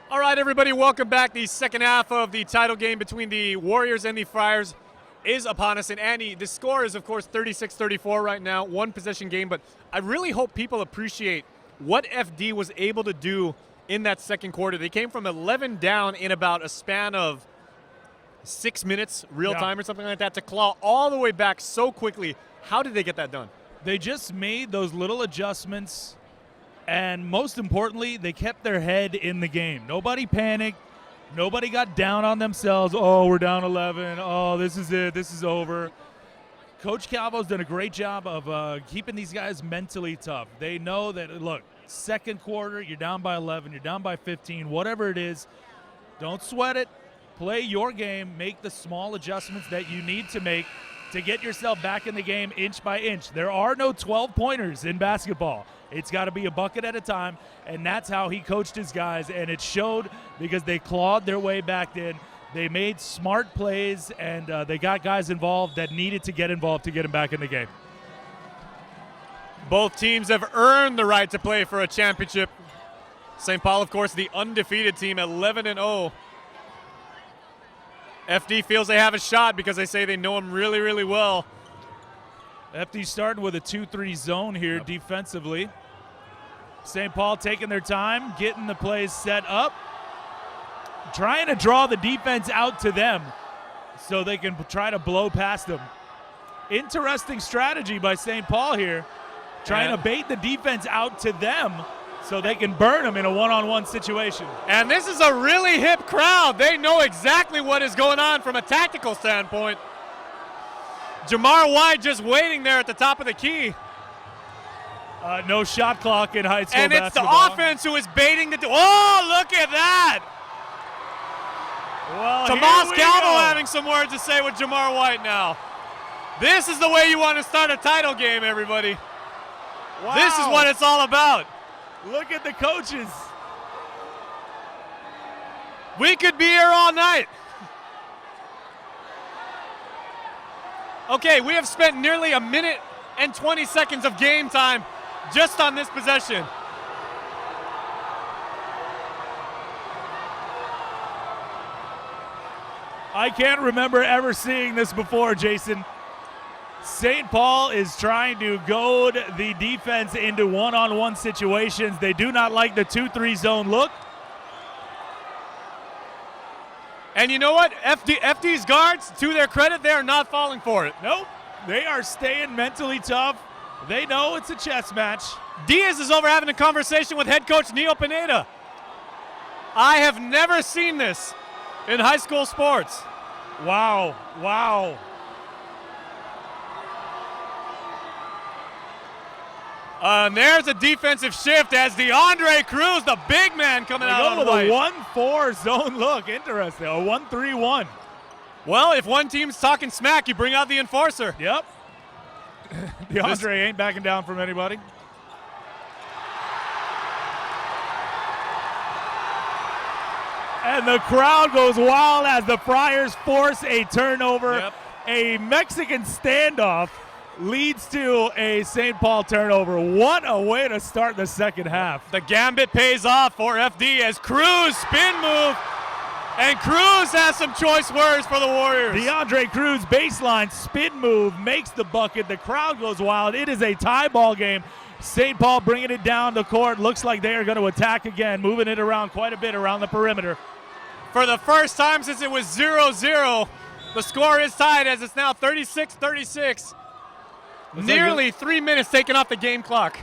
All right, everybody, welcome back. The second half of the title game between the Warriors and the Friars is upon us. And Andy, the score is, of course, 36-34 right now, one possession game. But I really hope people appreciate what FD was able to do in that second quarter. They came from 11 down in about a span of 6 minutes, real time or something like that, to claw all the way back so quickly. How did they get that done? They just made those little adjustments. And most importantly, they kept their head in the game. Nobody panicked. Nobody got down on themselves. Oh, we're down 11. Oh, this is it. This is over. Coach Calvo's done a great job of keeping these guys mentally tough. They know that, look, second quarter, you're down by 11, you're down by 15, whatever it is. Don't sweat it. Play your game. Make the small adjustments that you need to make to get yourself back in the game inch by inch. There are no 12-pointers in basketball. It's got to be a bucket at a time, and that's how he coached his guys, and it showed because they clawed their way back in. They made smart plays, and they got guys involved that needed to get involved to get them back in the game. Both teams have earned the right to play for a championship. St. Paul, of course, the undefeated team, 11-0. FD feels they have a shot because they say they know him really, really well. FD starting with a 2-3 zone here defensively. St. Paul taking their time, getting the plays set up, trying to draw the defense out to them so they can try to blow past them. Interesting strategy by St. Paul here, trying to bait the defense out to them so they can burn them in a one-on-one situation. And this is a really hip crowd. They know exactly what is going on from a tactical standpoint. Jamar White just waiting there at the top of the key. No shot clock in high school and basketball. And it's the offense who is baiting the oh, look at that! Well, Tomas Calvo having some words to say with Jamar White now. This is the way you want to start a title game, everybody. Wow. This is what it's all about. Look at the coaches. We could be here all night. Okay, we have spent nearly a minute and 20 seconds of game time just on this possession. I can't remember ever seeing this before, Jason. St. Paul is trying to goad the defense into one-on-one situations. They do not like the 2-3 zone look. And you know what? FD's guards, to their credit, they are not falling for it. Nope. They are staying mentally tough. They know it's a chess match. Diaz is over having a conversation with head coach Neil Pineda. I have never seen this in high school sports. Wow. Wow. And there's a defensive shift as DeAndre Cruz, the big man, coming out with a 1-4 zone look. Interesting. A 1-3-1. Well, if one team's talking smack, you bring out the enforcer. Yep. DeAndre ain't backing down from anybody. And the crowd goes wild as the Friars force a turnover. Yep. A Mexican standoff leads to a St. Paul turnover. What a way to start the second half. The gambit pays off for FD as Cruz spin move, and Cruz has some choice words for the Warriors. DeAndre Cruz baseline spin move makes the bucket. The crowd goes wild. It is a tie ball game. St. Paul bringing it down the court. Looks like they are going to attack again, moving it around quite a bit around the perimeter. For the first time since it was 0-0, the score is tied as it's now 36-36. Nearly 3 minutes taken off the game clock.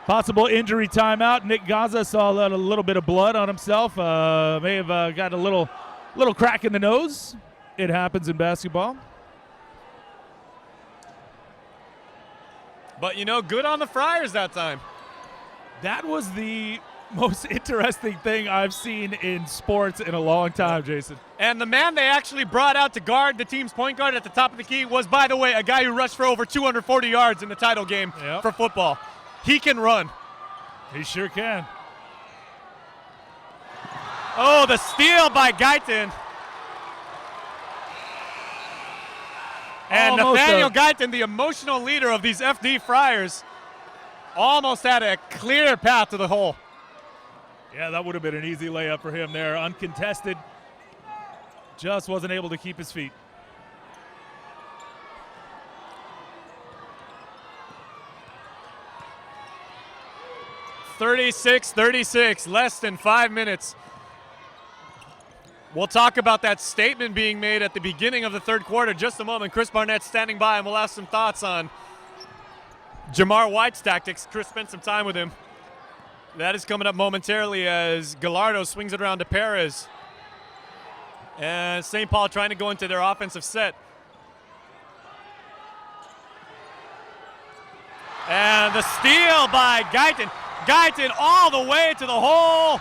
Possible injury timeout. Nick Gaza saw a little bit of blood on himself. May have got a little crack in the nose. It happens in basketball. But, you know, good on the Friars that time. That was the most interesting thing I've seen in sports in a long time, Jason. And the man they actually brought out to guard the team's point guard at the top of the key was, by the way, a guy who rushed for over 240 yards in the title game for football. He can run. He sure can. Oh, the steal by Guyton. And Nathaniel Guyton, the emotional leader of these FD Friars, almost had a clear path to the hole. Yeah, that would have been an easy layup for him there. Uncontested. Just wasn't able to keep his feet. (36-36), less than 5 minutes. We'll talk about that statement being made at the beginning of the third quarter. Just a moment. Chris Barnett's standing by, and we'll have some thoughts on Jamar White's tactics. Chris spent some time with him. That is coming up momentarily as Gallardo swings it around to Perez. And St. Paul trying to go into their offensive set. And the steal by Guyton. Guyton all the way to the hole.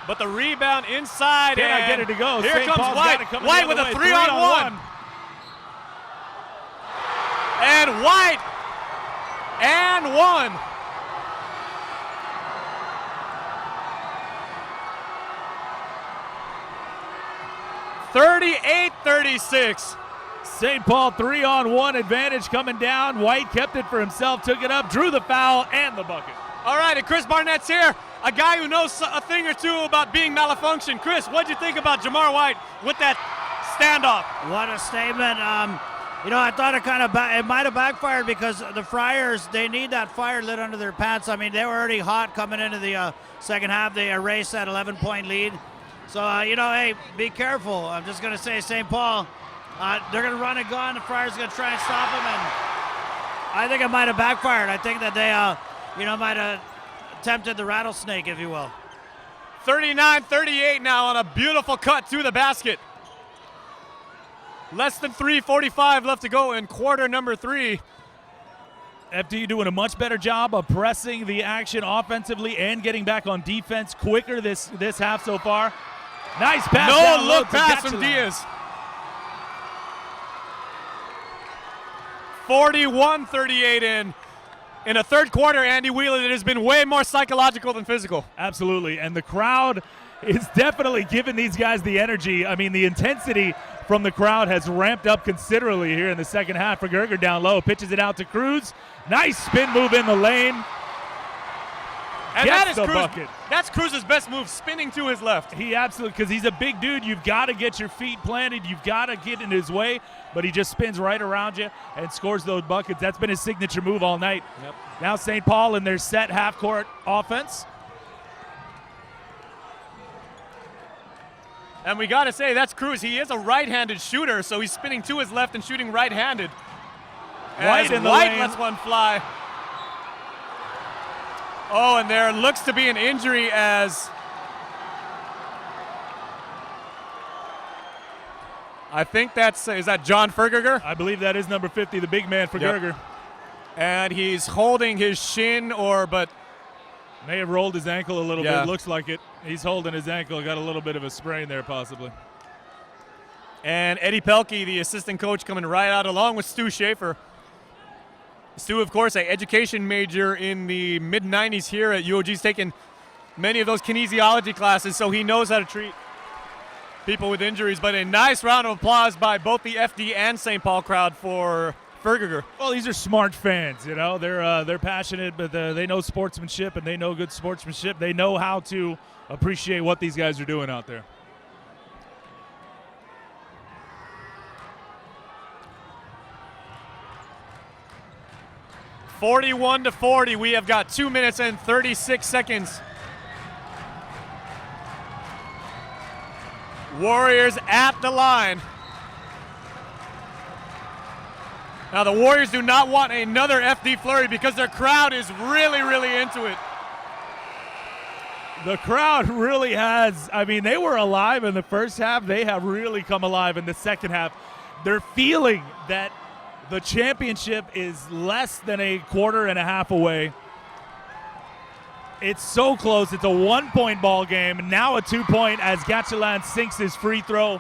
But the rebound inside. Cannot get it to go. Here St. comes Paul's White. White with a 3-on-1. And White and one. (38-36). St. Paul 3-on-1 advantage coming down. White kept it for himself, took it up, drew the foul, and the bucket. All right, and Chris Barnett's here, a guy who knows a thing or two about being malfunctioned. Chris, what'd you think about Jamar White with that standoff? What a statement. I thought it might have backfired because the Friars, they need that fire lit under their pants. I mean, they were already hot coming into the second half. They erased that 11-point lead. So, hey, be careful. I'm just going to say St. Paul, they're going to run a gun. The Friars are going to try and stop them. And I think it might have backfired. I think that they, might have tempted the rattlesnake, if you will. 39-38 now on a beautiful cut to the basket. Less than 3:45 left to go in quarter number 3. FD doing a much better job of pressing the action offensively and getting back on defense quicker this half so far. Nice pass. No look pass from Diaz. 41-38 in a third quarter, Andy Wheeler, it has been way more psychological than physical. Absolutely, and the crowd is definitely giving these guys the energy. I mean, the intensity from the crowd has ramped up considerably here in the second half. For Gerger down low, pitches it out to Cruz. Nice spin move in the lane. And Gets that is bucket. That's Cruz's best move, spinning to his left. He absolutely, because he's a big dude. You've got to get your feet planted. You've got to get in his way, but he just spins right around you and scores those buckets. That's been his signature move all night. Yep. Now St. Paul in their set half-court offense. And we got to say, that's Cruz. He is a right-handed shooter, so he's spinning to his left and shooting right-handed. White in the White lane. lets one fly. Oh, and there looks to be an injury as I think is that John Fergerger? I believe that is number 50, the big man for Yep. Gerger. And he's holding his shin but May have rolled his ankle a little Yeah. bit. Looks like it. He's holding his ankle. Got a little bit of a sprain there possibly. And Eddie Pelkey, the assistant coach, coming right out along with Stu Schaefer. Stu, of course, an education major in the mid-90s here at UOG's taken many of those kinesiology classes, so he knows how to treat people with injuries. But a nice round of applause by both the FD and St. Paul crowd for Fergerger. Well, these are smart fans, They're passionate, but they know sportsmanship and they know good sportsmanship. They know how to appreciate what these guys are doing out there. (41-40). We have got 2 minutes and 36 seconds. Warriors at the line. Now the Warriors do not want another FD flurry because their crowd is really, really into it. The crowd really has, they were alive in the first half. They have really come alive in the second half. They're feeling that the championship is less than a quarter and a half away. It's so close. It's a 1-point ball game, and now a 2-point as Gatchalan sinks his free throw.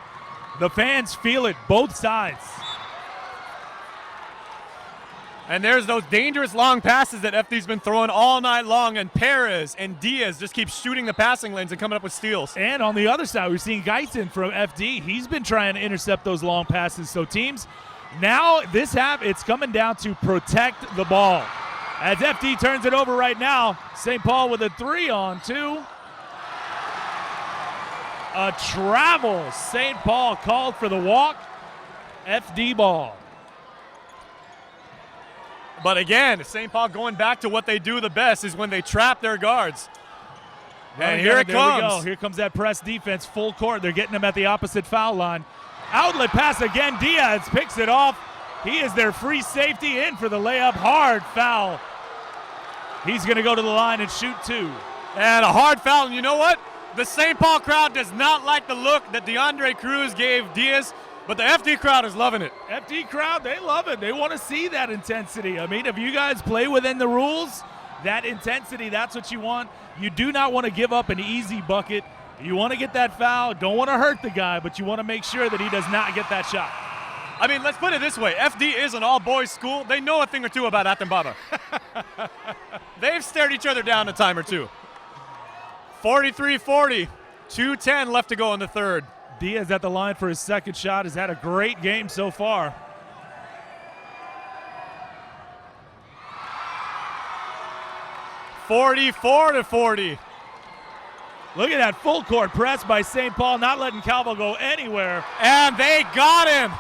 The fans feel it, both sides. And there's those dangerous long passes that FD's been throwing all night long, and Perez and Diaz just keep shooting the passing lanes and coming up with steals. And on the other side, we're seeing Guyton from FD. He's been trying to intercept those long passes. So teams, now this half, it's coming down to protect the ball. As FD turns it over right now, St. Paul with a 3-on-2. a travel. St. Paul called for the walk. FD ball. But again, St. Paul going back to what they do the best is when they trap their guards. And here it comes. We go. Here comes that press defense, full court. They're getting them at the opposite foul line. Outlet pass again. Diaz picks it off. He is their free safety in for the layup. Hard foul. He's going to go to the line and shoot 2. And a hard foul. And you know what? The St. Paul crowd does not like the look that DeAndre Cruz gave Diaz, but the FD crowd is loving it. FD crowd, they love it. They want to see that intensity. I mean, if you guys play within the rules, that intensity, that's what you want. You do not want to give up an easy bucket. You want to get that foul. Don't want to hurt the guy, but you want to make sure that he does not get that shot. I mean, let's put it this way. FD is an all-boys school. They know a thing or two about Atambaba. They've stared each other down a time or two. 43-40, 2:10 left to go in the third. Diaz at the line for his second shot. Has had a great game so far. (44-40). Look at that full court press by St. Paul, not letting Calvo go anywhere. And they got him.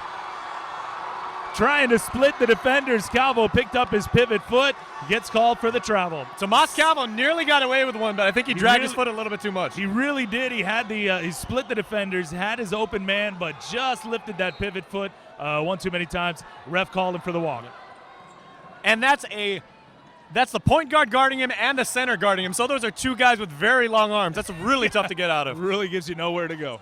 Trying to split the defenders. Calvo picked up his pivot foot, gets called for the travel. Tomas Calvo nearly got away with one, but I think he dragged his foot a little bit too much. He really did. He had he split the defenders, had his open man, but just lifted that pivot foot one too many times. Ref called him for the walk. And that's the point guard guarding him and the center guarding him. So those are two guys with very long arms. That's really tough to get out of. Really gives you nowhere to go.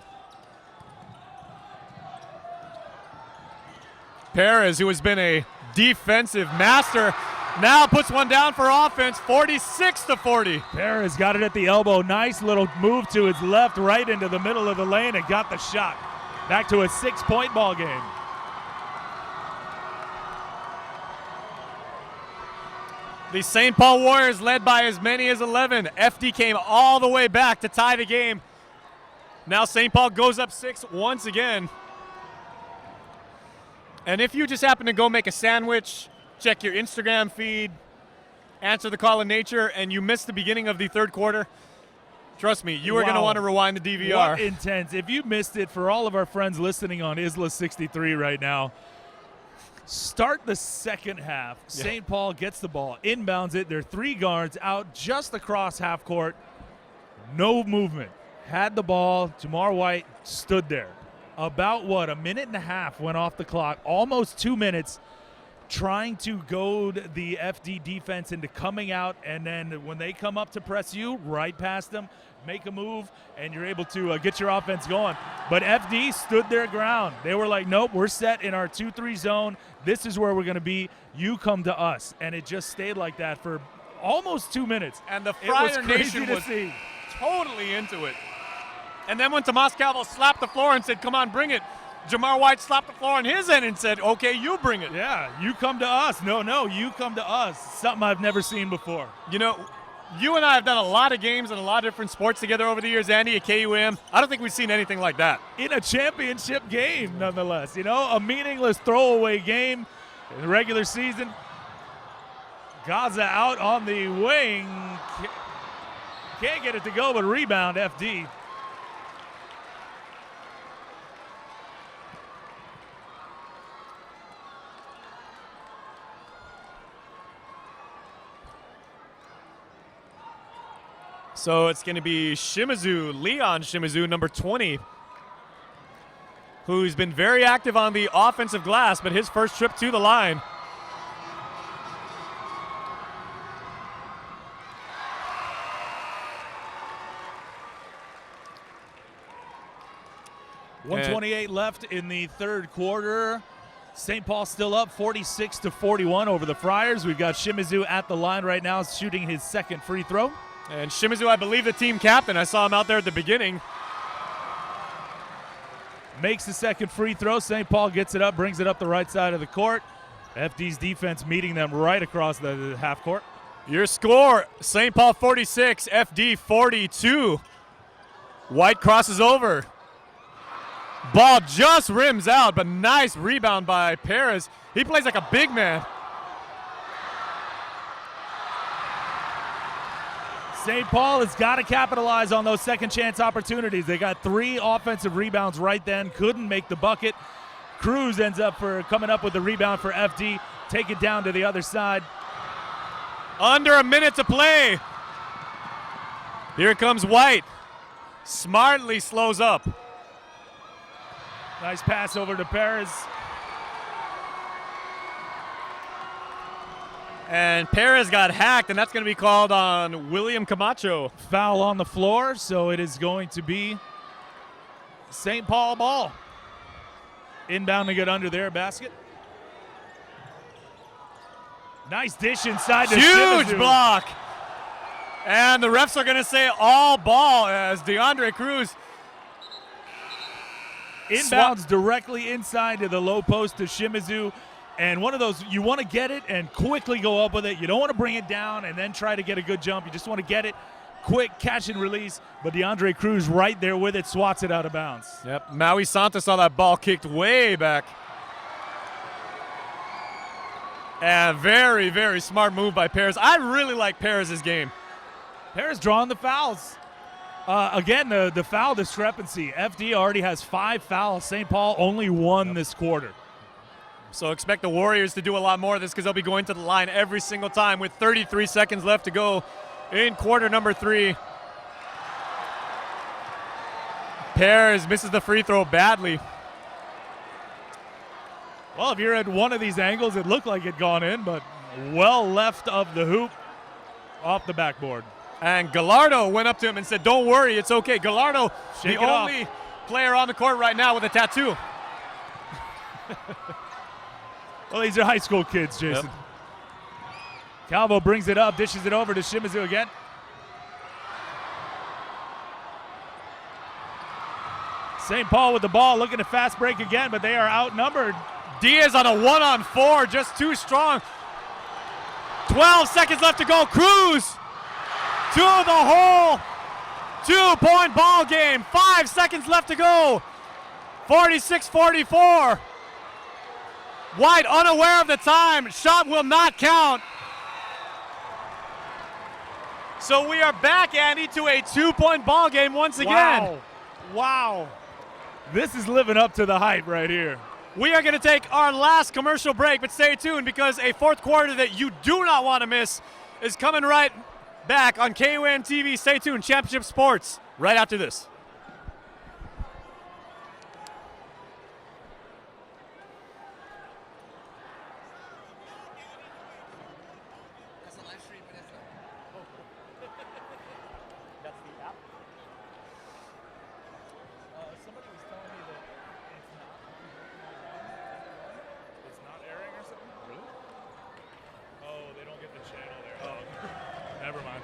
Perez, who has been a defensive master, now puts one down for offense, 46-40. Perez got it at the elbow. Nice little move to his left, right into the middle of the lane, and got the shot. Back to a 6-point ball game. The St. Paul Warriors led by as many as 11. FD came all the way back to tie the game. Now St. Paul goes up 6 once again. And if you just happen to go make a sandwich, check your Instagram feed, answer the call of nature, and you missed the beginning of the third quarter, trust me, you are going to want to rewind the DVR. What intense. If you missed it, for all of our friends listening on Isla 63 right now, start the second half. Yeah. St. Paul gets the ball, inbounds it. There are 3 guards out just across half court. No movement. Had the ball. Jamar White stood there. About a minute and a half went off the clock, almost 2 minutes, trying to goad the FD defense into coming out, and then when they come up to press you, right past them, make a move, and you're able to get your offense going. But FD stood their ground. They were like, nope, we're set in our 2-3 zone. This is where we're going to be. You come to us. And it just stayed like that for almost 2 minutes. And the Friar Nation was totally into it. And then when Tomas Calvo slapped the floor and said, come on, bring it, Jamar White slapped the floor on his end and said, okay, you bring it. Yeah, you come to us. No, you come to us. Something I've never seen before. You know, you and I have done a lot of games and a lot of different sports together over the years, Andy, at KUM. I don't think we've seen anything like that. In a championship game, nonetheless. You know, a meaningless throwaway game in the regular season. Gaza out on the wing. Can't get it to go, but rebound FD. So it's going to be Leon Shimizu, number 20, who's been very active on the offensive glass, but his first trip to the line. .128 left in the third quarter. St. Paul still up 46-41 over the Friars. We've got Shimizu at the line right now, shooting his second free throw. And Shimizu, I believe, the team captain. I saw him out there at the beginning. Makes the second free throw. St. Paul gets it up, brings it up the right side of the court. FD's defense meeting them right across the half court. Your score, St. Paul 46, FD 42. White crosses over. Ball just rims out, but nice rebound by Perez. He plays like a big man. St. Paul has got to capitalize on those second chance opportunities. They got 3 offensive rebounds right then, couldn't make the bucket. Cruz ends up coming up with the rebound for FD. Take it down to the other side. Under a minute to play. Here comes White. Smartly slows up. Nice pass over to Perez. And Perez got hacked, and that's going to be called on William Camacho. Foul on the floor, so it is going to be St. Paul ball. Inbound to get under their basket. Nice dish inside to Huge Shimizu. block. And the refs are going to say all ball as DeAndre Cruz Inbounds directly inside to the low post to Shimizu. And one of those, you want to get it and quickly go up with it. You don't want to bring it down and then try to get a good jump. You just want to get it, quick catch and release. But DeAndre Cruz right there with it, swats it out of bounds. Yep, Maui Santos saw that ball kicked way back. And very, very smart move by Perez. I really like Perez's game. Perez drawing the fouls. Again, the foul discrepancy. FD already has 5 fouls. St. Paul only 1 this quarter. So expect the Warriors to do a lot more of this because they'll be going to the line every single time with 33 seconds left to go in quarter number 3. Perez misses the free throw badly. Well, if you're at one of these angles, it looked like it gone in, but well left of the hoop off the backboard. And Gallardo went up to him and said, "Don't worry, it's okay." Gallardo, Shake the it only player on the court right now with a tattoo. Well, these are high school kids, Jason. Yep. Calvo brings it up, dishes it over to Shimizu again. St. Paul with the ball, looking to fast break again, but they are outnumbered. Diaz on a 1-on-4, just too strong. 12 seconds left to go. Cruz to the hole. 2-point ball game. 5 seconds left to go. 46-44. White unaware of the time. Shot will not count. So we are back, Andy, to a 2-point ball game once again. Wow. This is living up to the hype right here. We are going to take our last commercial break, but stay tuned because a fourth quarter that you do not want to miss is coming right back on KUN TV. Stay tuned. Championship Sports right after this. Never mind.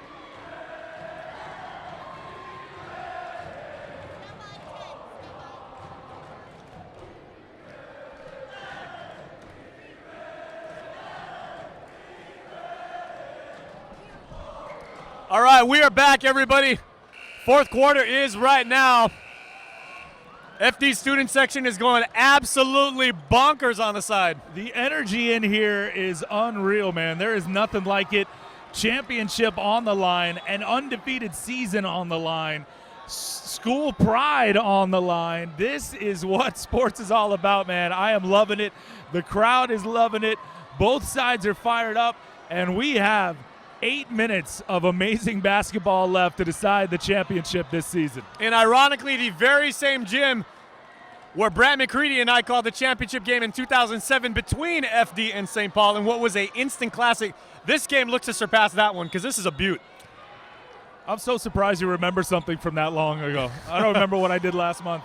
All right, we are back, everybody. Fourth quarter is right now. FD student section is going absolutely bonkers on the side. The energy in here is unreal, man. There is nothing like it. Championship on the line, an undefeated season on the line, school pride on the line. This is what sports is all about, man. I am loving it. The crowd is loving it. Both sides are fired up, and we have 8 minutes of amazing basketball left to decide the championship this season. And ironically, the very same gym where Brad McCready and I called the championship game in 2007 between FD and St. Paul in what was an instant classic. This game looks to surpass that one because this is a beaut. I'm so surprised you remember something from that long ago. I don't remember what I did last month.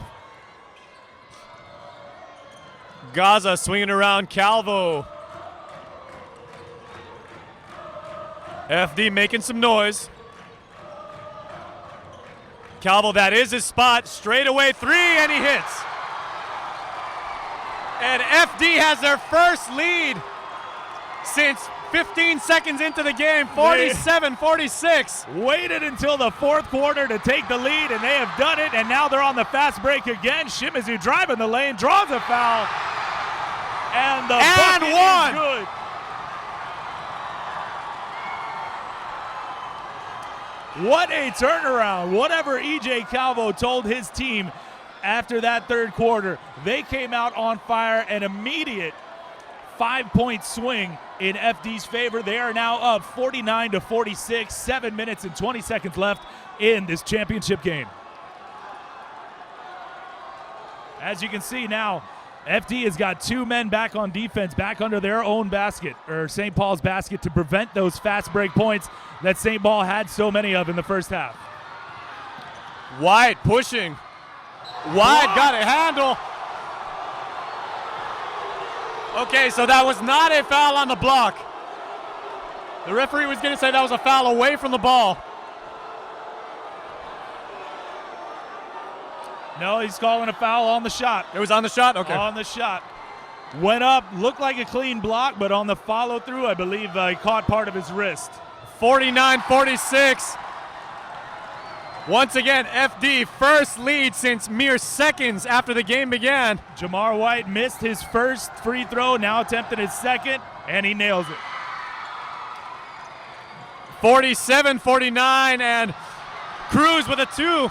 Gaza swinging around Calvo. FD making some noise. Calvo, that is his spot. Straight away 3, and he hits. And FD has their first lead since 15 seconds into the game, 47-46. Waited until the fourth quarter to take the lead, and they have done it, and now they're on the fast break again. Shimizu driving the lane, draws a foul, and the bucket is good. What a turnaround. Whatever E.J. Calvo told his team after that third quarter, they came out on fire. An immediate 5-point swing in FD's favor. They are now up 49-46, 7 minutes and 20 seconds left in this championship game. As you can see now, FD has got 2 men back on defense, back under their own basket, or St. Paul's basket, to prevent those fast break points that St. Paul had so many of in the first half. White pushing. White got a handle. Okay, so that was not a foul on the block. The referee was going to say that was a foul away from the ball. No, he's calling a foul on the shot. It was on the shot? Okay. On the shot. Went up, looked like a clean block, but on the follow-through, I believe he caught part of his wrist. 49-46. Once again, FD first lead since mere seconds after the game began. Jamar White missed his first free throw, now attempted his second, and he nails it. 47-49, and Cruz with a 2.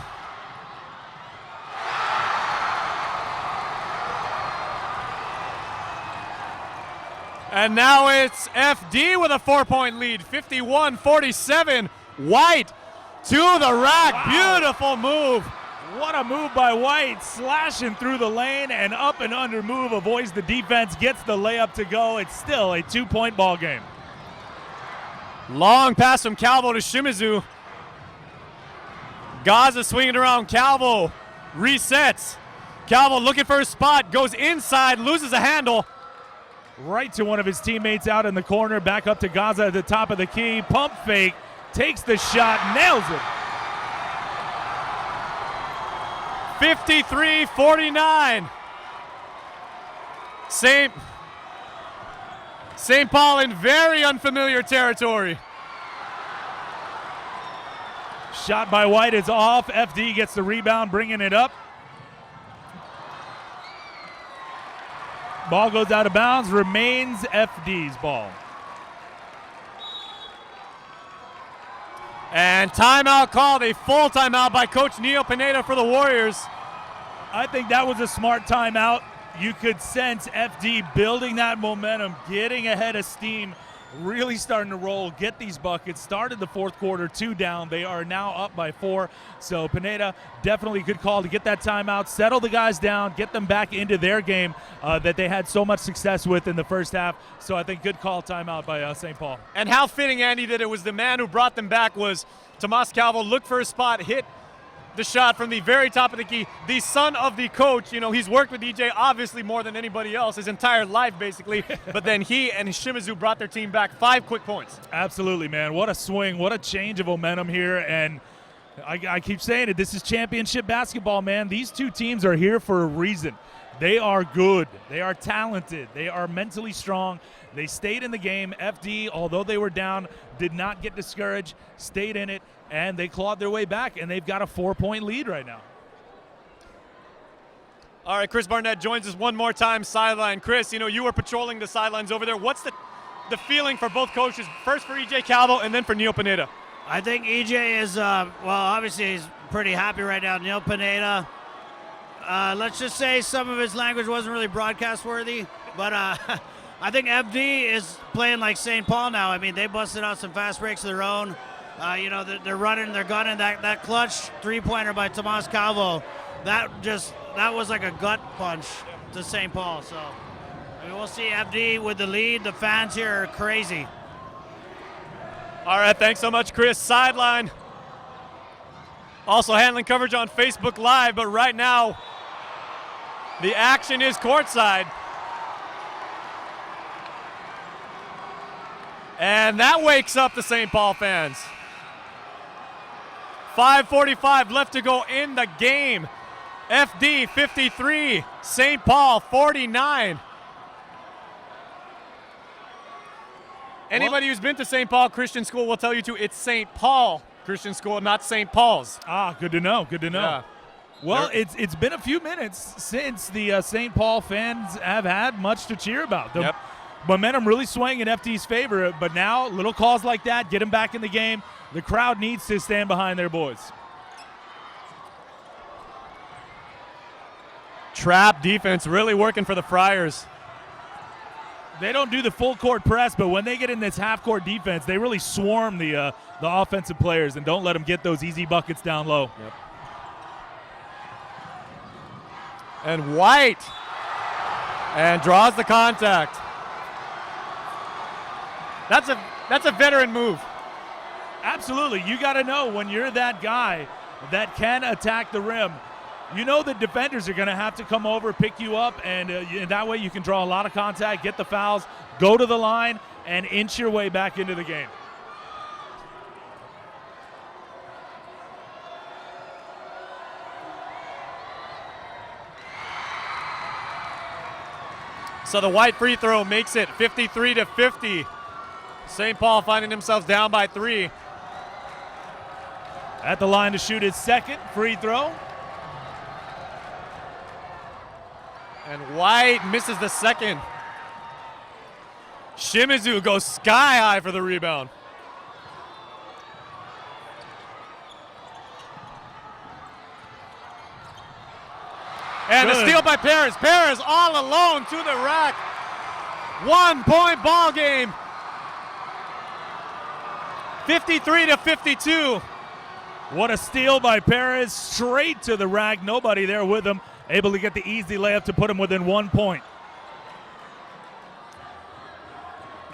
And now it's FD with a 4-point lead, 51-47. White to the rack. Wow. Beautiful move. What a move by White, slashing through the lane, and up and under move, avoids the defense, gets the layup to go. It's still a 2-point ball game. Long pass from Calvo to Shimizu. Gaza swinging around. Calvo resets. Calvo looking for a spot, goes inside, loses a handle. Right to one of his teammates out in the corner, back up to Gaza at the top of the key. Pump fake, takes the shot, nails it. 53-49. St. Paul in very unfamiliar territory. Shot by White is off. FD gets the rebound, bringing it up. Ball goes out of bounds, remains FD's ball. And timeout called, a full timeout by Coach Neil Pineda for the Warriors. I think that was a smart timeout. You could sense FD building that momentum, getting ahead of steam, really starting to roll, get these buckets. Started the fourth quarter 2 down. They are now up by 4. So Pineda, definitely a good call to get that timeout, settle the guys down, get them back into their game that they had so much success with in the first half. So I think good call, timeout by St. Paul. And how fitting, Andy, that it was the man who brought them back was Tomas Calvo. Looked for a spot, hit the shot from the very top of the key. The son of the coach, you know, he's worked with DJ obviously more than anybody else, his entire life basically. But then he and Shimizu brought their team back 5 quick points. Absolutely, man. What a swing. What a change of momentum here. And I keep saying it, this is championship basketball, man. These 2 teams are here for a reason. They are good. They are talented. They are mentally strong. They stayed in the game. FD, although they were down, did not get discouraged, stayed in it, and they clawed their way back, and they've got a 4-point lead right now. All right, Chris Barnett joins us one more time sideline. Chris, you know, you were patrolling the sidelines over there. What's the feeling for both coaches, first for E.J. Calvo and then for Neil Pineda? I think E.J. is, well, obviously he's pretty happy right now. Neil Pineda, let's just say some of his language wasn't really broadcast worthy, but I think FD is playing like St. Paul now. I mean, they busted out some fast breaks of their own. You know, they're running, they're gunning. That clutch 3-pointer by Tomas Calvo, that was like a gut punch to St. Paul. So I mean, we'll see FD with the lead. The fans here are crazy. All right, thanks so much, Chris. Sideline. Also handling coverage on Facebook Live, but right now the action is courtside. And that wakes up the St. Paul fans. 5:45 left to go in the game. FD 53, St. Paul 49. Anybody who's been to St. Paul Christian School will tell you too, it's St. Paul Christian School, not St. Paul's. Ah, good to know, good to know. Yeah. Well, it's been a few minutes since the St. Paul fans have had much to cheer about. momentum really swaying in FD's favor, but now little calls like that get them back in the game. The crowd needs to stand behind their boys. Trap defense really working for the Friars. They don't do the full court press, but when they get in this half court defense, they really swarm the offensive players and don't let them get those easy buckets down low. Yep. And White, and draws the contact. That's a veteran move. Absolutely. You got to know when you're that guy that can attack the rim. You know the defenders are going to have to come over, pick you up, and that way you can draw a lot of contact, get the fouls, go to the line, and inch your way back into the game. So the White free throw makes it 53-50. St. Paul finding themselves down by 3. At the line to shoot his second free throw. And White misses the second. Shimizu goes sky high for the rebound. And a steal by Paris. Paris all alone to the rack. 1 point ball game. 53-52. What a steal by Perez, straight to the rack. Nobody there with him. Able to get the easy layup to put him within 1 point.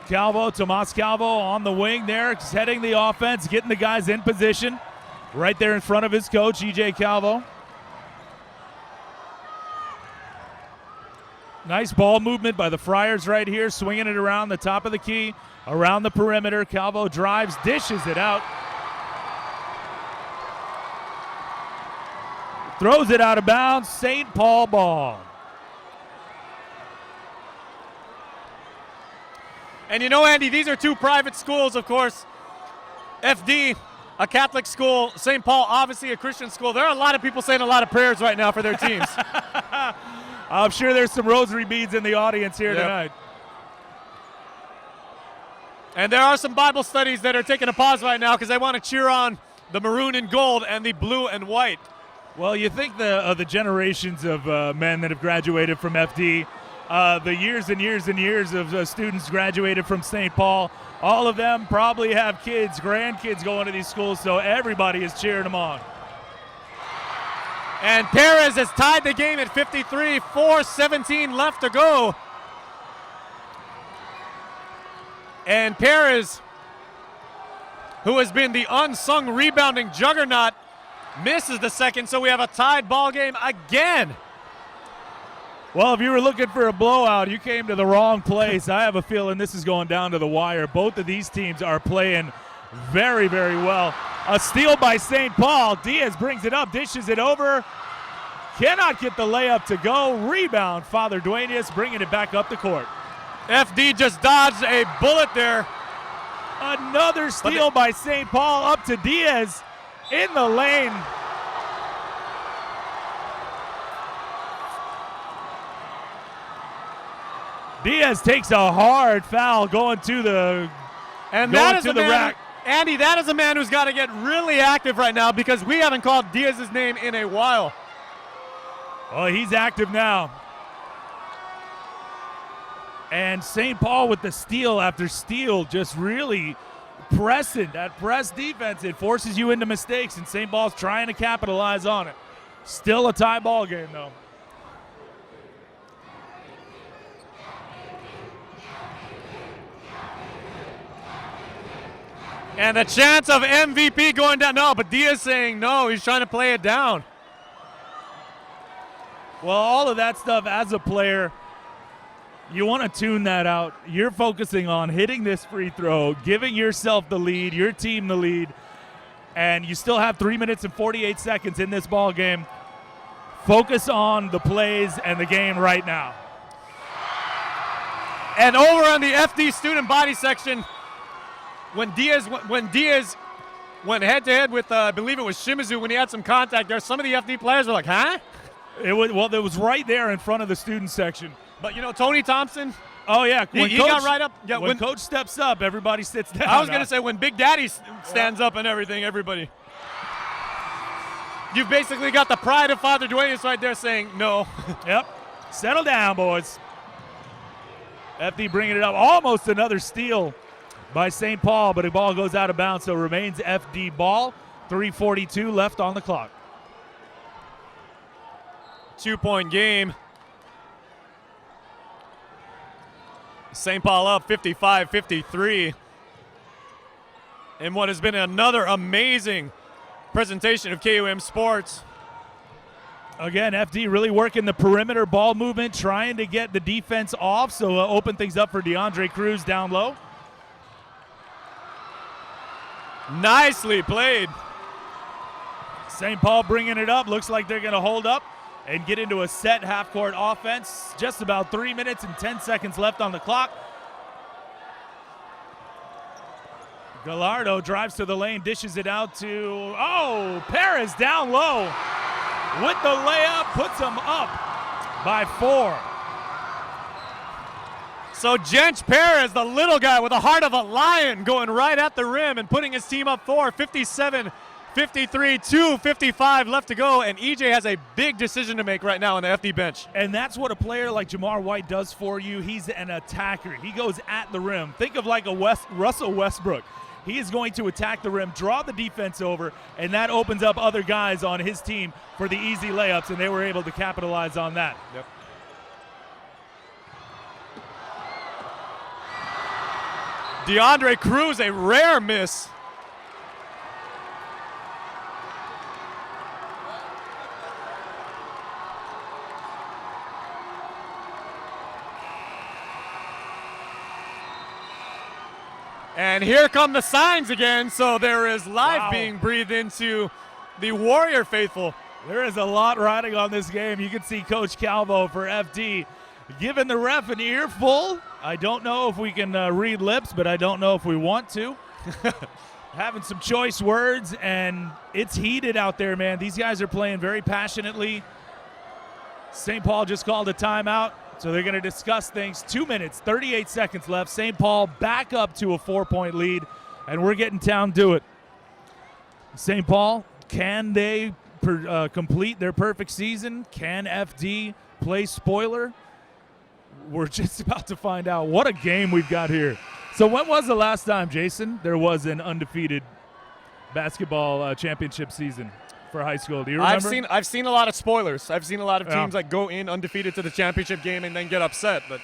Tomas Calvo on the wing there, setting the offense, getting the guys in position. Right there in front of his coach, E.J. Calvo. Nice ball movement by the Friars right here, swinging it around the top of the key, around the perimeter. Calvo drives, dishes it out. Throws it out of bounds. St. Paul ball. And you know, Andy, these are 2 private schools, of course. FD, a Catholic school. St. Paul, obviously a Christian school. There are a lot of people saying a lot of prayers right now for their teams. I'm sure there's some rosary beads in the audience here tonight. And there are some Bible studies that are taking a pause right now because they want to cheer on the maroon and gold and the blue and white. Well, you think the generations of men that have graduated from FD, the years and years and years of students graduated from St. Paul, all of them probably have kids, grandkids going to these schools, so everybody is cheering them on. And Perez has tied the game at 53, 4:17 left to go. And Perez, who has been the unsung rebounding juggernaut, misses the second, so we have a tied ball game again. Well, if you were looking for a blowout, you came to the wrong place. I have a feeling this is going down to the wire. Both of these teams are playing very, very well. A steal by St. Paul. Diaz brings it up, dishes it over. Cannot get the layup to go. Rebound, Father Duenas bringing it back up the court. FD just dodged a bullet there. Another steal by St. Paul up to Diaz in the lane. Diaz takes a hard foul going to the rack. Andy, that is a man who's got to get really active right now because we haven't called Diaz's name in a while. Oh, he's active now. And St. Paul with the steal after steal, just really pressing that press defense. It forces you into mistakes, and St. Paul's trying to capitalize on it. Still a tie ball game, though. And the chance of MVP going down. No, but Diaz saying no. He's trying to play it down. Well, all of that stuff as a player, you want to tune that out. You're focusing on hitting this free throw, giving yourself the lead, your team the lead, and you still have 3 minutes and 48 seconds in this ball game. Focus on the plays and the game right now. And over on the FD student body section, when Diaz went head-to-head with, I believe it was Shimizu, when he had some contact there, some of the FD players were like, huh? It was right there in front of the student section. But, you know, Tony Thompson, Oh, yeah. He got right up. Yeah, when Coach steps up, everybody sits down. I was going to say, when Big Daddy stands up and everything, everybody. You've basically got the pride of Father Duenas right there saying no. Yep. Settle down, boys. FD bringing it up. Almost another steal by St. Paul, but the ball goes out of bounds, so remains FD ball. 3:42 left on the clock. 2-point game. St. Paul up 55-53. In what has been another amazing presentation of KUM Sports. Again, FD really working the perimeter ball movement, trying to get the defense off, so open things up for DeAndre Cruz down low. Nicely played. St. Paul bringing it up. Looks like they're going to hold up and get into a set half-court offense. Just about 3 minutes and 10 seconds left on the clock. Gallardo drives to the lane, dishes it out to, Perez down low with the layup, puts him up by 4. So Jench Perez, the little guy with the heart of a lion, going right at the rim and putting his team up 4, 57-53, 2:55 left to go, and EJ has a big decision to make right now on the FD bench. And that's what a player like Jamar White does for you. He's an attacker. He goes at the rim. Think of like a Russell Westbrook. He is going to attack the rim, draw the defense over, and that opens up other guys on his team for the easy layups, and they were able to capitalize on that. Yep. DeAndre Cruz, a rare miss. And here come the signs again, so there is life being breathed into the Warrior faithful. There is a lot riding on this game. You can see Coach Calvo for FD giving the ref an earful. I don't know if we can read lips, but I don't know if we want to. Having some choice words, and it's heated out there, man. These guys are playing very passionately. St. Paul just called a timeout, so they're going to discuss things. 2 minutes, 38 seconds left. St. Paul back up to a 4-point lead, and we're getting down to it. St. Paul, can they complete their perfect season? Can FD play spoiler? We're just about to find out. What a game we've got here. So when was the last time, Jason, there was an undefeated basketball championship season for high school? Do you remember? I've seen a lot of spoilers. I've seen a lot of teams like go in undefeated to the championship game and then get upset. But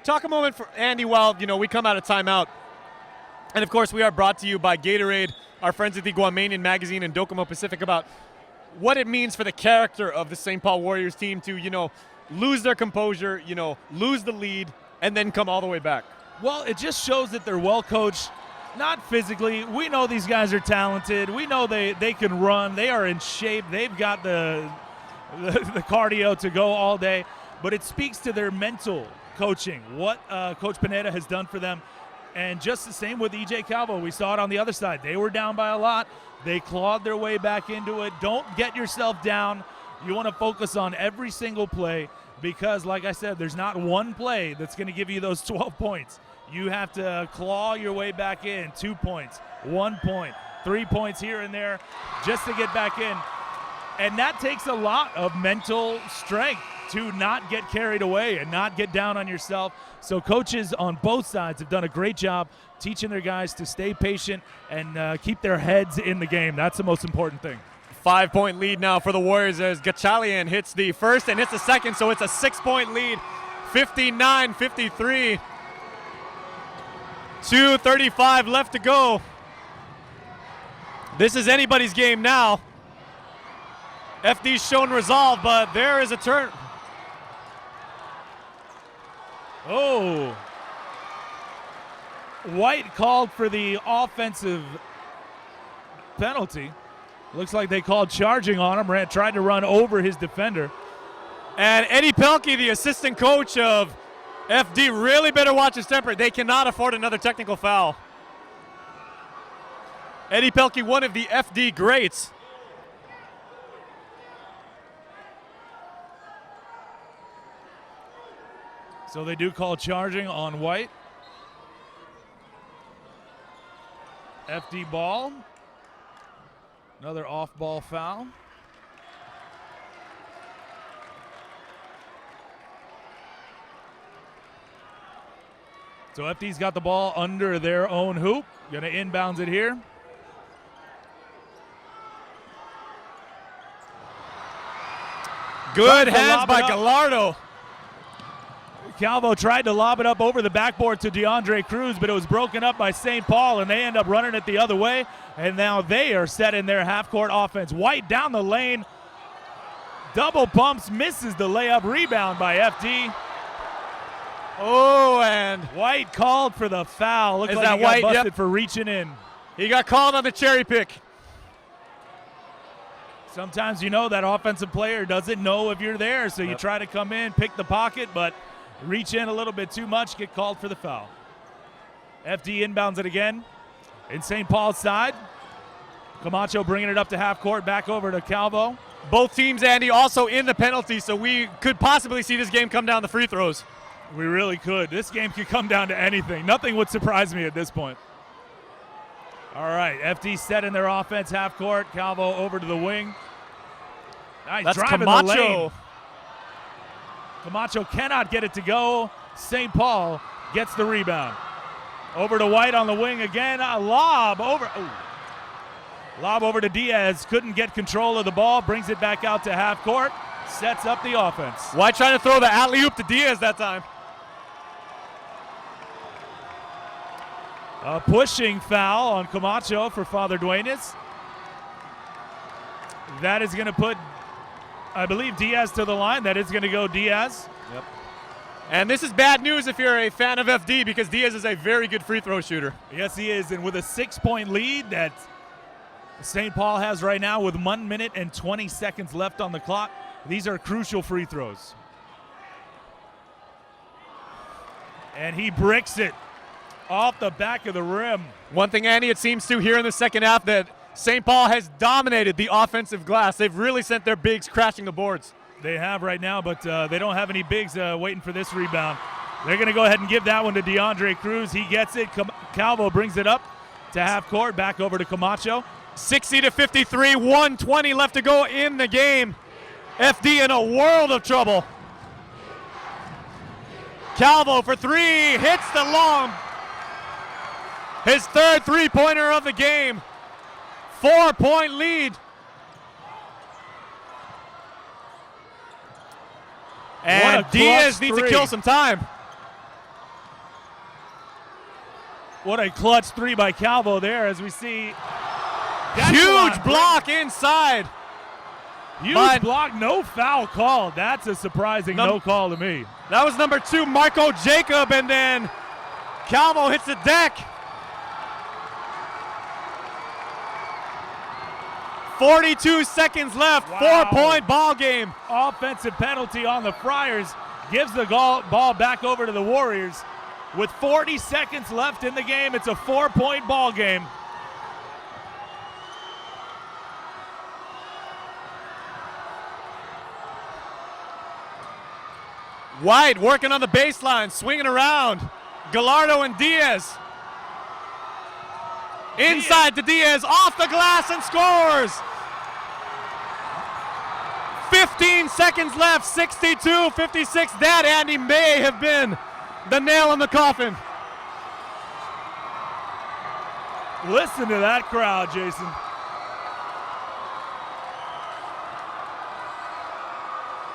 talk a moment for Andy while we come out of timeout. And of course, we are brought to you by Gatorade, our friends at the Guamanian Magazine and Docomo Pacific, about what it means for the character of the St. Paul Warriors team to, lose their composure, lose the lead, and then come all the way back. Well, it just shows that they're well coached, not physically. We know these guys are talented. We know they can run. They are in shape. They've got the cardio to go all day. But it speaks to their mental coaching, what Coach Pineda has done for them. And just the same with EJ Calvo. We saw it on the other side. They were down by a lot. They clawed their way back into it. Don't get yourself down. You want to focus on every single play because, like I said, there's not one play that's going to give you those 12 points. You have to claw your way back in. 2 points, 1 point, 3 points here and there just to get back in. And that takes a lot of mental strength to not get carried away and not get down on yourself. So coaches on both sides have done a great job teaching their guys to stay patient and keep their heads in the game. That's the most important thing. 5-point lead now for the Warriors as Gachalian hits the first and hits the second, so it's a 6-point lead, 59-53. 2:35 left to go. This is anybody's game now. FD's shown resolve, but there is a turn. Oh. White called for the offensive penalty. Looks like they called charging on him. Tried to run over his defender. And Eddie Pelkey, the assistant coach of FD, really better watch his temper. They cannot afford another technical foul. Eddie Pelkey, one of the FD greats. So they do call charging on White. FD ball. Another off-ball foul. So FD's got the ball under their own hoop. Gonna inbounds it here. Good hands by Gallardo. Calvo tried to lob it up over the backboard to DeAndre Cruz, but it was broken up by St. Paul, and they end up running it the other way. And now they are set in their half-court offense. White down the lane. Double pumps, misses the layup. Rebound by FD. Oh, and White called for the foul. Looks like he got busted for reaching in. He got called on the cherry pick. Sometimes you know that offensive player doesn't know if you're there, so you try to come in, pick the pocket, but reach in a little bit too much, get called for the foul. FD inbounds it again in St. Paul's side. Camacho bringing it up to half court, back over to Calvo. Both teams, Andy, also in the penalty, so we could possibly see this game come down to free throws. We really could. This game could come down to anything. Nothing would surprise me at this point. All right, FD set in their offense, half court. Calvo over to the wing. Nice That's drive Camacho. in the lane. Camacho cannot get it to go. St. Paul gets the rebound. Over to White on the wing again. A lob over. Ooh. Lob over to Diaz. Couldn't get control of the ball. Brings it back out to half court. Sets up the offense. White trying to throw the alley-oop to Diaz that time. A pushing foul on Camacho for Father Duenas. That is going to put, I believe, Diaz to the line. That is going to go Diaz. Yep. And this is bad news if you're a fan of FD, because Diaz is a very good free throw shooter. Yes, he is. And with a 6-point lead that St. Paul has right now with 1 minute and 20 seconds left on the clock, these are crucial free throws. And he bricks it off the back of the rim. One thing, Andy, it seems to here in the second half that St. Paul has dominated the offensive glass. They've really sent their bigs crashing the boards. They have right now, but they don't have any bigs waiting for this rebound. They're going to go ahead and give that one to DeAndre Cruz. He gets it. Calvo brings it up to half court, back over to Camacho. 60-53, 1:20 left to go in the game. FD in a world of trouble. Calvo for three, hits the long. His third three-pointer of the game. 4-point lead. And Diaz needs to kill some time. What a clutch three by Calvo there, as we see. Huge block inside. Huge block, no foul called. That's a surprising no call to me. That was number 2, Marco Jacob, and then Calvo hits the deck. 42 seconds left, Wow. 4-point ball game. Offensive penalty on the Friars, gives the ball back over to the Warriors. With 40 seconds left in the game, it's a 4-point ball game. White working on the baseline, swinging around. Gallardo and Diaz. Inside to Diaz, off the glass and scores. 15 seconds left, 62-56. That, Andy, may have been the nail in the coffin. Listen to that crowd, Jason.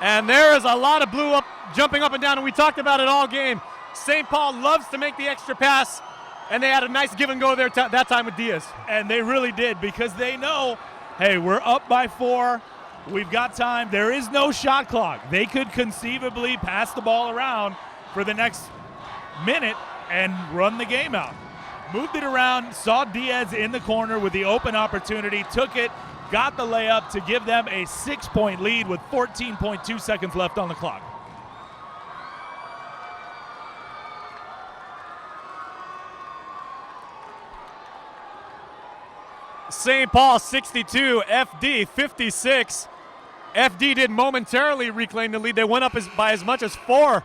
And there is a lot of blue jumping up and down, and we talked about it all game. St. Paul loves to make the extra pass, and they had a nice give and go there that time with Diaz. And they really did, because they know, hey, we're up by 4. We've got time. There is no shot clock. They could conceivably pass the ball around for the next minute and run the game out. Moved it around, saw Diaz in the corner with the open opportunity, took it, got the layup to give them a 6-point lead with 14.2 seconds left on the clock. St. Paul 62, FD 56. FD did momentarily reclaim the lead. They went up by as much as 4.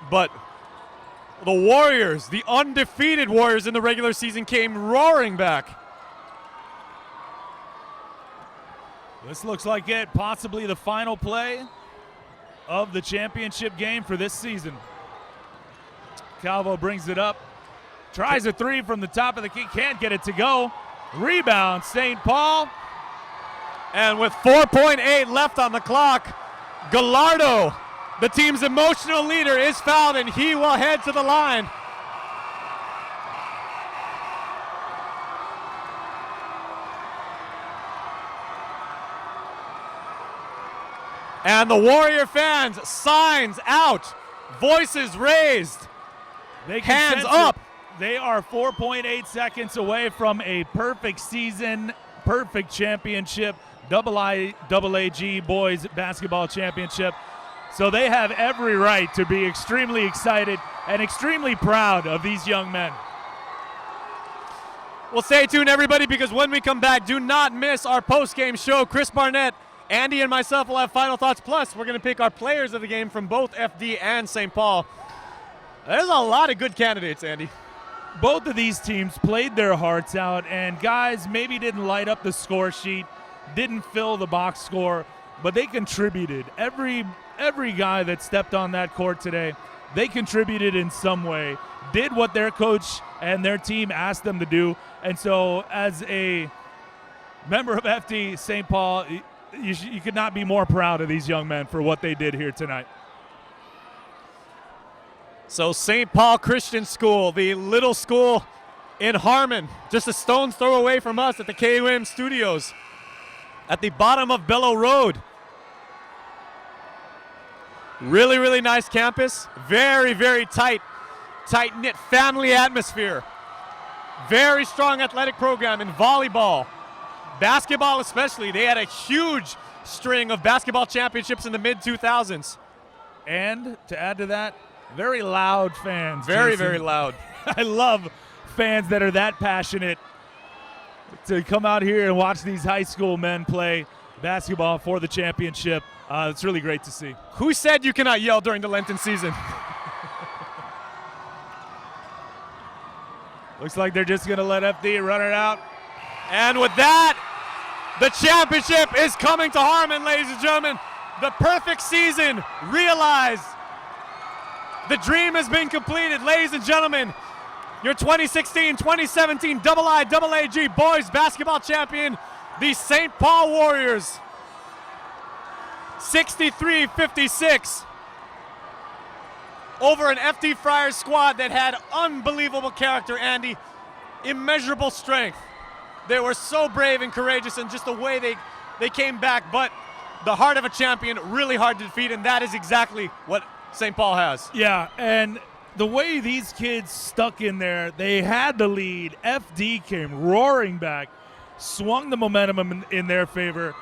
But the Warriors, the undefeated Warriors in the regular season, came roaring back. This looks like it, possibly the final play of the championship game for this season. Calvo brings it up, tries a three from the top of the key, can't get it to go. Rebound, St. Paul. And with 4.8 left on the clock, Gallardo, the team's emotional leader, is fouled, and he will head to the line. And the Warrior fans, signs out, voices raised, hands up. They are 4.8 seconds away from a perfect season, perfect championship, IIAAG boys basketball championship. So they have every right to be extremely excited and extremely proud of these young men. Well, stay tuned, everybody, because when we come back, do not miss our post-game show. Chris Barnett, Andy, and myself will have final thoughts. Plus, we're going to pick our players of the game from both FD and St. Paul. There's a lot of good candidates, Andy. Both of these teams played their hearts out, and guys maybe didn't light up the score sheet, didn't fill the box score, but they contributed. Every guy that stepped on that court today, they contributed in some way, did what their coach and their team asked them to do. And so as a member of FD St. Paul, you could not be more proud of these young men for what they did here tonight. So St. Paul Christian School, the little school in Harmon, just a stone's throw away from us at the KUM studios at the bottom of Bellow Road. Really, really nice campus. Very, very tight-knit family atmosphere. Very strong athletic program in volleyball. Basketball especially. They had a huge string of basketball championships in the mid-2000s. And to add to that, very loud fans. Very, Jason. very loud. I love fans that are that passionate to come out here and watch these high school men play basketball for the championship. It's really great to see. Who said you cannot yell during the Lenten season? Looks like they're just going to let FD run it out. And with that, the championship is coming to Harmon, ladies and gentlemen. The perfect season realized. The dream has been completed, ladies and gentlemen. Your 2016-2017 IIAAG boys basketball champion, the St. Paul Warriors. 63-56 over an FD Friars squad that had unbelievable character, Andy, immeasurable strength. They were so brave and courageous, and just the way they came back, but the heart of a champion, really hard to defeat, and that is exactly what St. Paul has. Yeah, and the way these kids stuck in there, they had the lead. FD came roaring back, swung the momentum in their favor.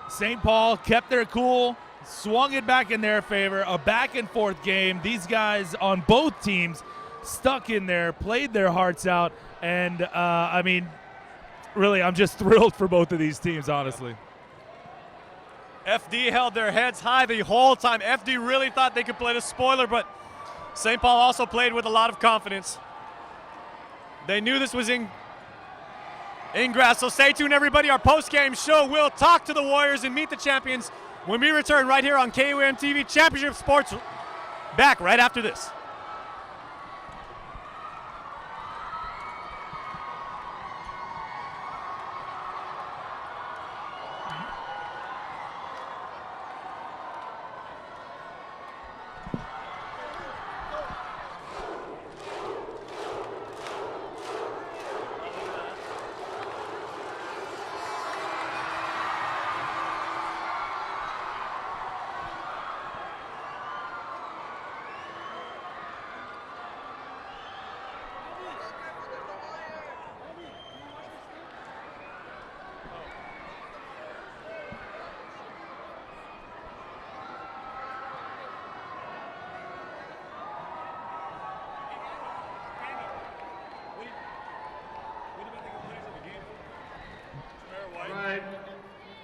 St. Paul kept their cool, swung it back in their favor. A back-and-forth game. These guys on both teams stuck in there, played their hearts out, and, I mean, really, I'm just thrilled for both of these teams, honestly. FD held their heads high the whole time. FD really thought they could play the spoiler, but St. Paul also played with a lot of confidence. They knew this was in grass, so stay tuned, everybody. Our post-game show will talk to the Warriors and meet the champions when we return right here on KUM TV. Championship Sports back right after this.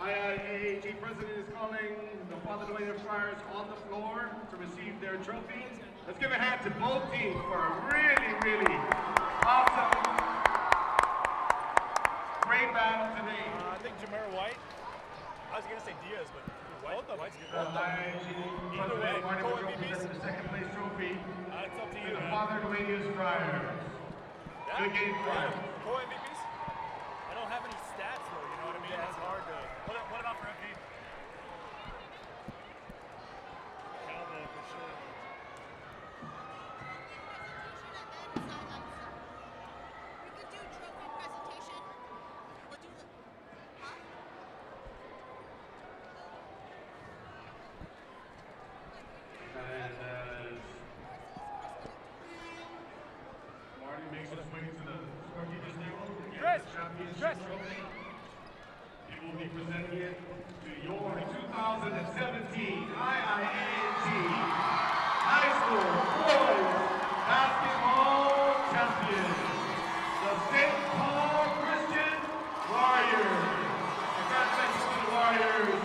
IIAAG president is calling the Father Duenas Friars on the floor to receive their trophies. Let's give a hand to both teams for a really, really awesome, great battle today. I think Jameer White. I was gonna say Diaz, but White. White's good. Either way, co-MVPs. The second place trophy. It's up to you, The man. Father Duenas Friars. Good game for you. Co-MVPs? I don't have any stats though. You know what I mean? It's hard to. What about for MVP? Calvin for sure. Marty makes his way to the scorekeeper's table. Chris! Championship trophy. He will be presenting it to your 2017 IIAAG High School Boys Basketball Champions, the St. Paul Christian Warriors. Congratulations to the Warriors.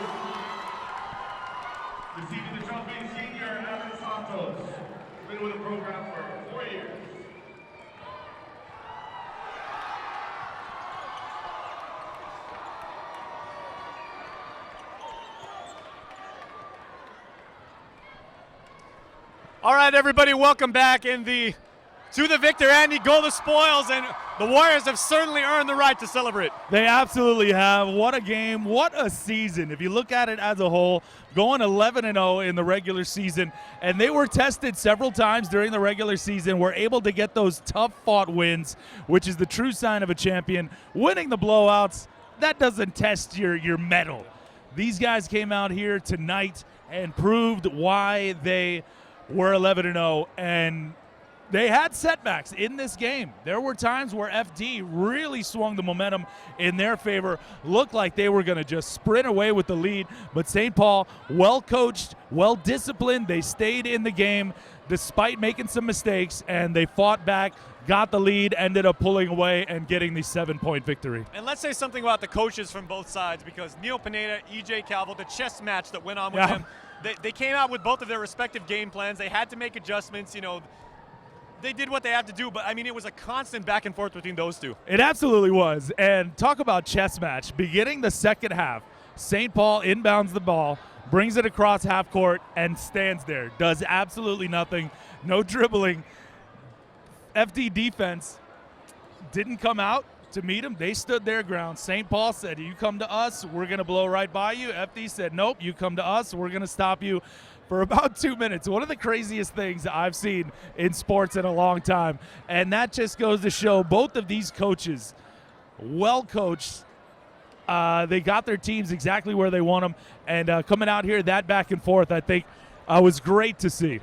Receiving the trophy, senior Evan Santos. Been with the program for 4 years. All right, everybody, welcome back to the victor, Andy. Go the spoils, and the Warriors have certainly earned the right to celebrate. They absolutely have. What a game. What a season. If you look at it as a whole, going 11-0 in the regular season, and they were tested several times during the regular season, were able to get those tough-fought wins, which is the true sign of a champion. Winning the blowouts, that doesn't test your mettle. These guys came out here tonight and proved why they were 11-0, and they had setbacks in this game. There were times where FD really swung the momentum in their favor, looked like they were going to just sprint away with the lead, but St. Paul, well coached, well disciplined, they stayed in the game despite making some mistakes, and they fought back, got the lead, ended up pulling away and getting the 7-point victory. And let's say something about the coaches from both sides, because Neil Pineda, EJ Calvo, the chess match that went on with them, they came out with both of their respective game plans. They had to make adjustments, you know. They did what they had to do, but I mean, it was a constant back and forth between those two. It absolutely was. And talk about chess match. Beginning the second half, St. Paul inbounds the ball, brings it across half court, and stands there. Does absolutely nothing. No dribbling. FD defense didn't come out to meet them. They stood their ground. St. Paul said, you come to us, we're going to blow right by you. FD said, nope, you come to us, we're going to stop you. For about 2 minutes. One of the craziest things I've seen in sports in a long time. And that just goes to show both of these coaches, well coached. They got their teams exactly where they want them. And coming out here, that back and forth, I think was great to see.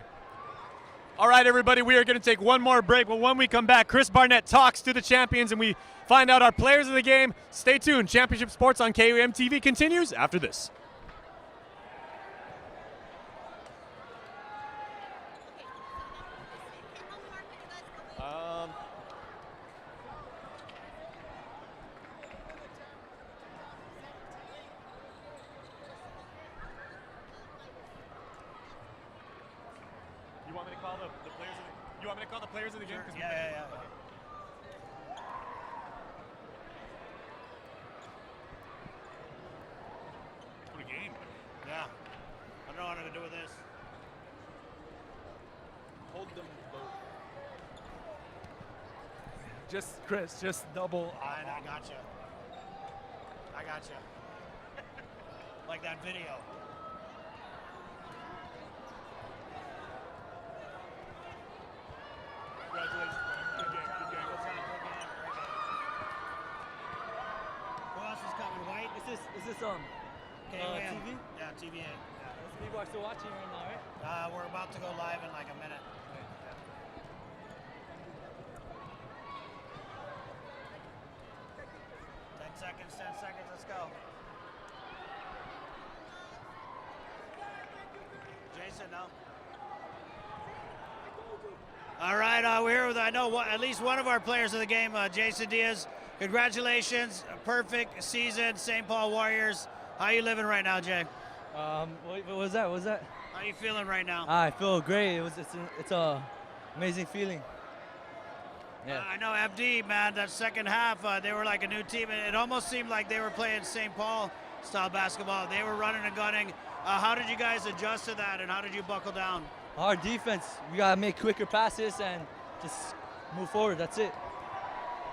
All right, everybody, we are going to take one more break. But when we come back, Chris Barnett talks to the champions, and we find out our players of the game. Stay tuned. Championship Sports on KUM TV continues after this. You want me to call the players of the You want me to call the players of the game? Sure. Yeah. What a game. Yeah. I don't know what I'm going to do with this. Hold them both. Just, Chris, just double. I gotcha. Like that video. Congratulations. Good game. Who else is coming? White? Is this KUM. TV? Yeah, TVA. People are still watching right now, right? We're about to go live in like a minute. 10 seconds, let's go. Jason, no? All right, we're here with, I know, at least one of our players of the game, Jason Diaz. Congratulations, a perfect season, St. Paul Warriors. How you living right now, Jay? What was that? How are you feeling right now? I feel great. It's a amazing feeling. Yeah. I know FD, man, that second half, they were like a new team. It almost seemed like they were playing St. Paul style basketball. They were running and gunning. How did you guys adjust to that, and how did you buckle down? Our defense, we gotta make quicker passes and just move forward. That's it.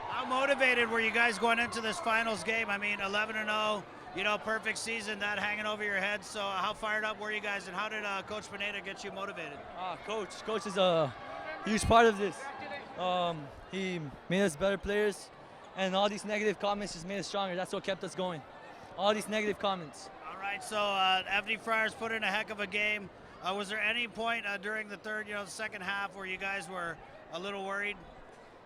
How motivated were you guys going into this finals game? I mean, 11-0, you know, perfect season, that hanging over your head. So how fired up were you guys, and how did Coach Pineda get you motivated? Coach is a huge part of this. He made us better players, and all these negative comments just made us stronger. That's what kept us going. All these negative comments. All right, so FD Friars put in a heck of a game. Was there any point during the the second half where you guys were a little worried?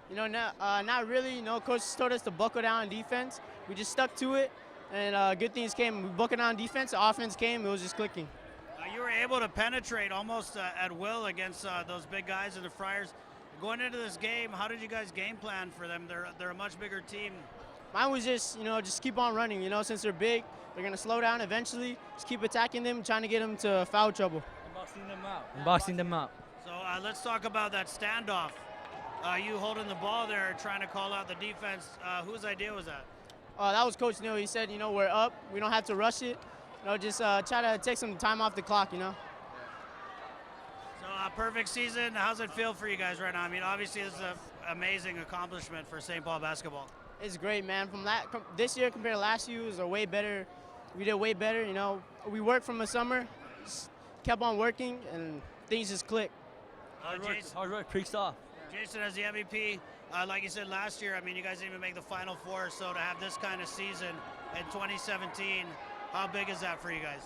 You know, not really. You know, coach told us to buckle down on defense. We just stuck to it, and good things came. We buckled down on defense. The offense came. It was just clicking. You were able to penetrate almost at will against those big guys in the Friars. Going into this game, how did you guys game plan for them? They're a much bigger team. Mine was just, you know, just keep on running. You know, since they're big, they're gonna slow down eventually. Just keep attacking them, trying to get them to foul trouble. Boxing them out. So let's talk about that standoff. You holding the ball there, trying to call out the defense. Whose idea was that? That was Coach Neal. He said, you know, we're up. We don't have to rush it. You know, just try to take some time off the clock, you know. So perfect season. How's it feel for you guys right now? I mean, obviously this is an amazing accomplishment for St. Paul basketball. It's great, man. From this year compared to last year, it was way better. We did way better, you know. We worked from the summer, just kept on working, and things just clicked. Hard work creaks off. Jason, as the MVP, like you said last year, I mean, you guys didn't even make the Final Four, so to have this kind of season in 2017, how big is that for you guys?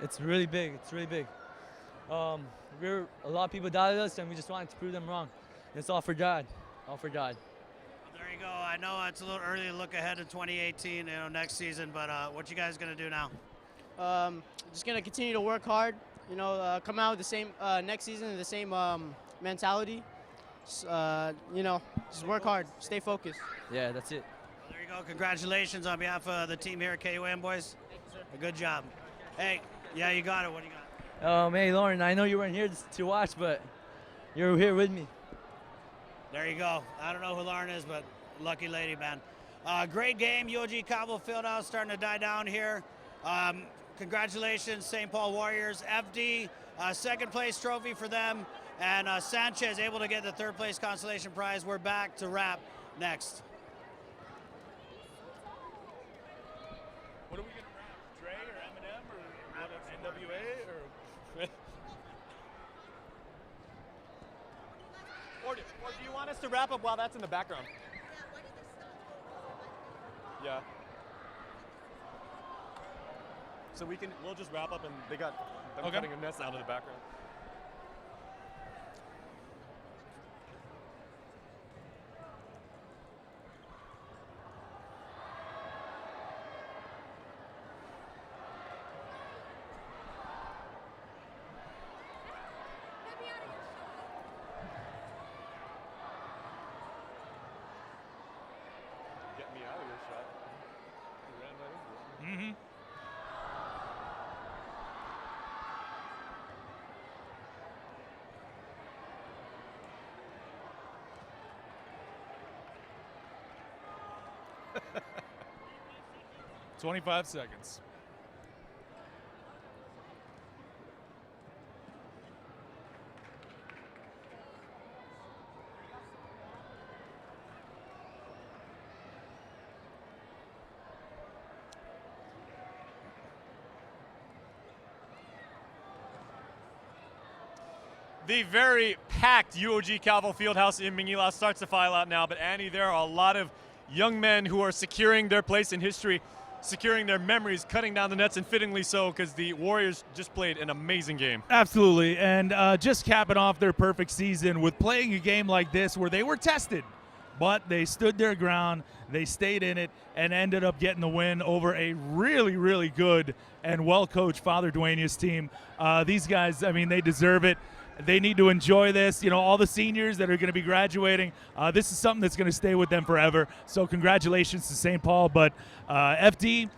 It's really big. It's really big. A lot of people doubted us, and we just wanted to prove them wrong. It's all for God. All for God. There you go. I know it's a little early to look ahead in 2018, you know, next season, but what you guys gonna do now? Just gonna continue to work hard. You know, come out with the same next season, the same mentality. You know, just work hard, stay focused. Yeah, that's it. Well, there you go. Congratulations on behalf of the team here at KUM, boys. A good job. Hey, yeah, you got it. What do you got? Hey, Lauren, I know you weren't here to watch, but you're here with me. There you go. I don't know who Lauren is, but lucky lady, man. Great game. UOG Calvo Fieldhouse starting to die down here. Congratulations, St. Paul Warriors. FD, second place trophy for them. And Sanchez able to get the third place consolation prize. We're back to wrap next. What are we gonna rap? Dre or Eminem or what? NWA or? Or do you want us to wrap up while that's in the background? Yeah. So we'll just wrap up, and they got them cutting a mess out of the background. Get me out of your shot. You ran right into it. Mm-hmm. $25 seconds. The very packed UOG Calvo Fieldhouse in Manila starts to file out now, but Annie, there are a lot of young men who are securing their place in history, securing their memories, cutting down the nets, and fittingly so, because the Warriors just played an amazing game. Absolutely, and just capping off their perfect season with playing a game like this where they were tested, but they stood their ground, they stayed in it, and ended up getting the win over a really, really good and well-coached Father Duenas team. These guys, I mean, they deserve it. They need to enjoy this. You know, all the seniors that are going to be graduating, this is something that's going to stay with them forever. So congratulations to St. Paul. But FD,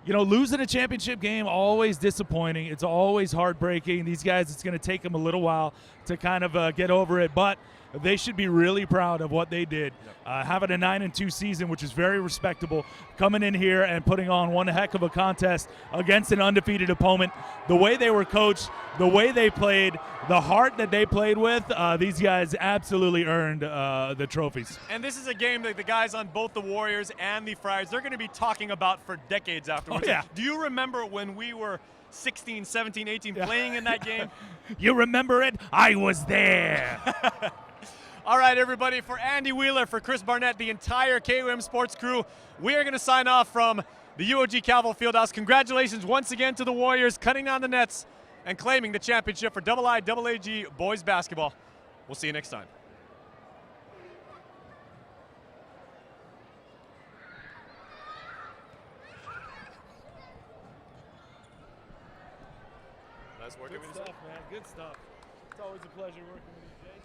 You know, losing a championship game, always disappointing. It's always heartbreaking. These guys, it's going to take them a little while to kind of get over it, but they should be really proud of what they did. Having a 9-2 season, which is very respectable, coming in here and putting on one heck of a contest against an undefeated opponent. The way they were coached, the way they played, the heart that they played with, these guys absolutely earned the trophies. And this is a game that the guys on both the Warriors and the Friars, they're going to be talking about for decades afterwards. Oh, yeah. Do you remember when we were 16, 17, 18 playing in that game? You remember it? I was there. All right, everybody, for Andy Wheeler, for Chris Barnett, the entire KOM Sports crew, we are going to sign off from the UOG Calvo Fieldhouse. Congratulations once again to the Warriors, cutting down the nets and claiming the championship for IIAAG boys basketball. We'll see you next time. Nice working with you. Good stuff, man. Good stuff. It's always a pleasure working with you, Jay.